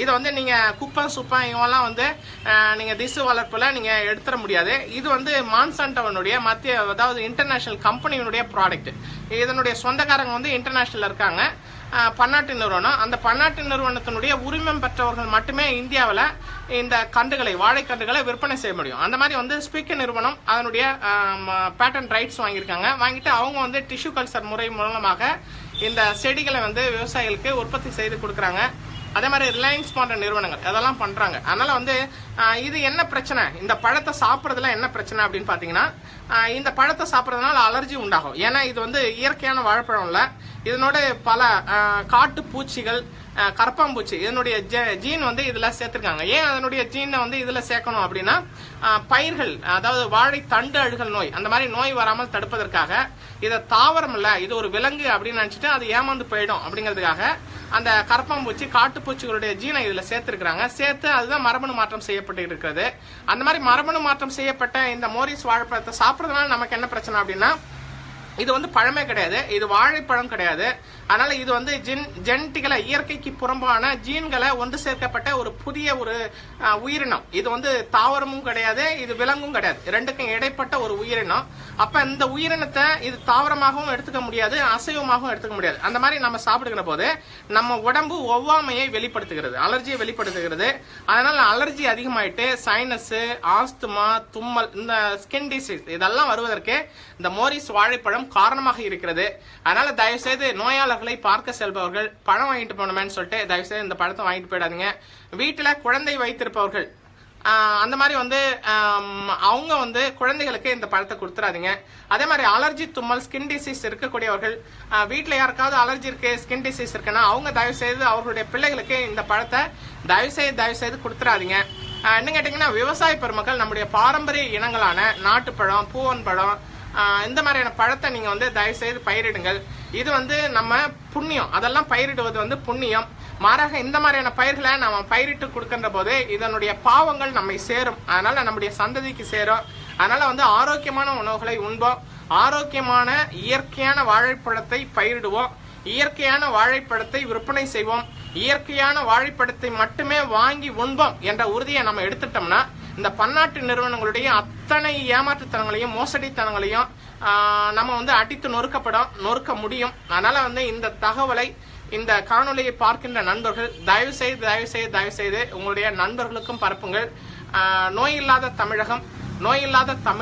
இதை வந்து நீங்க குப்பை சுப்பா இவெல்லாம் வந்து நீங்க திசு வளர்ப்புல நீங்க எடுத்துட முடியாது. இது வந்து மான்சான்டோனுடைய மத்திய, அதாவது இன்டர்நேஷனல் கம்பெனியினுடைய ப்ராடக்ட். இதனுடைய சொந்தக்காரங்க வந்து இன்டர்நேஷனல் இருக்காங்க, பன்னாட்டு நிறுவனம். அந்த பன்னாட்டு நிறுவனத்தினுடைய உரிமம் பெற்றவர்கள் மட்டுமே இந்தியாவில் இந்த கண்டுகளை, வாழைக்கண்டுகளை விற்பனை செய்ய முடியும். அந்த மாதிரி வந்து ஸ்பீக்கர் நிறுவனம் அதனுடைய பேட்டன்ட் ரைட்ஸ் வாங்கியிருக்காங்க. வாங்கிட்டு அவங்க வந்து டிஷ்யூ கல்ச்சர் முறை மூலமாக இந்த செடிகளை வந்து விவசாயிகளுக்கு உற்பத்தி செய்து கொடுக்குறாங்க. அதே மாதிரி ரிலையன்ஸ் போன்ற நிறுவனங்கள் அதெல்லாம் பண்றாங்க. அதனால வந்து இது என்ன பிரச்சனை, இந்த பழத்தை சாப்பிட்றதுல என்ன பிரச்சனை அப்படின்னு பாத்தீங்கன்னா, இந்த பழத்தை சாப்பிட்றதுனால அலர்ஜி உண்டாகும். ஏன்னா இது வந்து இயற்கையான வாழைப்பழம் இல்ல, இதனோட பல காட்டு பூச்சிகள், கரப்பாம்பூச்சி இதனுடைய ஜீன் வந்து இதுல சேர்த்திருக்காங்க. ஏன் அதனுடைய ஜீனை வந்து இதுல சேர்க்கணும் அப்படின்னா, பயிர்கள், அதாவது வாழை தண்டு அழுகல் நோய், அந்த மாதிரி நோய் வராமல் தடுப்பதற்காக. இதை தாவரம் இல்ல, இது ஒரு விலங்கு அப்படின்னு நினைச்சிட்டு அது ஏமாந்து போயிடும் அப்படிங்கிறதுக்காக அந்த கரப்பாம்பூச்சி காட்டுப்பூச்சிகளுடைய ஜீனை இதுல சேர்த்திருக்கிறாங்க. சேர்த்து அதுதான் மரபணு மாற்றம் செய்யப்பட்டு இருக்கிறது. அந்த மாதிரி மரபணு மாற்றம் செய்யப்பட்ட இந்த மோரிஸ் வாழைப்பழத்தை சாப்பிட்றதுனால நமக்கு என்ன பிரச்சனை அப்படின்னா, இது வந்து பழமே கிடையாது, இது வாழைப்பழம் கிடையாது. அதனால இது வந்து ஜெனட்டிக்கலா இயற்கைக்கு புறம்பான ஜீன்களை ஒன்று சேர்க்கப்பட்ட ஒரு புதிய ஒரு உயிரினம். இது வந்து தாவரமும் கிடையாது, இது விலங்கும் கிடையாது, ரெண்டுக்கும் இடைப்பட்ட ஒரு உயிரினம். அப்ப இந்த உயிரினத்தை இது தாவரமாகவும் எடுத்துக்க முடியாது, அசைவமாகவும் எடுத்துக்க முடியாது. அந்த மாதிரி நம்ம சாப்பிடுகிற போது நம்ம உடம்பு ஒவ்வாமையை வெளிப்படுத்துகிறது, அலர்ஜியை வெளிப்படுத்துகிறது. அதனால அலர்ஜி அதிகமாயிட்டு சைனஸ், ஆஸ்துமா, தும்மல், இந்த ஸ்கின் டிசீஸ் இதெல்லாம் வருவதற்கு இந்த மோரிஸ் வாழைப்பழம் காரணமாக இருக்கிறது. அதனால தயவு செய்து நோயாளர்களை பார்க்க செல்பவர்கள் பழம் வாங்கிட்டு போனோமேன்னு சொல்லிட்டு தயவு செய்து இந்த பழத்தை வாங்கிட்டு போயிடாதீங்க. வீட்டுல குழந்தை வைத்திருப்பவர்கள் அந்த மாதிரி வந்து அவங்க வந்து குழந்தைகளுக்கு இந்த பழத்தை கொடுத்துறாதீங்க. அதே மாதிரி அலர்ஜி, தும்மல், ஸ்கின் டிசீஸ் இருக்கக்கூடியவர்கள், வீட்டுல யாருக்காவது அலர்ஜி இருக்கு, ஸ்கின் டிசீஸ் இருக்குன்னா அவங்க தயவு செய்து அவர்களுடைய பிள்ளைகளுக்கு இந்த பழத்தை தயவு செய்து கொடுத்துறாதீங்க. என்ன கேட்டீங்கன்னா, விவசாய பெருமக்கள் நம்முடைய பாரம்பரிய இனங்களான நாட்டுப்பழம், பூவன் பழம், இந்த மாதிரியான பழத்தை நீங்க வந்து தயவு செய்து பயிரிடுங்கள். இது வந்து நம்ம புண்ணியம், அதெல்லாம் பயிரிடுவது வந்து புண்ணியம். மாறாக இந்த மாதிரியான பயிர்களை நம்ம பயிரிட்டு கொடுக்கின்ற போது இதனுடைய பாவங்கள் நம்மை சேரும், அதனால நம்முடைய சந்ததிக்கு சேரும். அதனால வந்து ஆரோக்கியமான உணவுகளை உண்போம், ஆரோக்கியமான இயற்கையான வாழைப்பழத்தை பயிரிடுவோம், இயற்கையான வாழைப்பழத்தை விற்பனை செய்வோம், இயற்கையான வாழைப்பழத்தை மட்டுமே வாங்கி உண்போம் என்ற உறுதியை நம்ம எடுத்துட்டோம்னா இந்த பன்னாட்டு நிறுவனங்களுடைய அத்தனை ஏமாற்றுத்தனங்களையும் மோசடித்தனங்களையும் நம்ம வந்து அடித்து நொறுக்க முடியும். அதனால வந்து இந்த தகவலை, இந்த காணொலியை பார்க்கின்ற நண்பர்கள் தயவு செய்து உங்களுடைய நண்பர்களுக்கும் பரப்புங்கள். நோய் இல்லாத தமிழகம், நோய் இல்லாத தமிழ்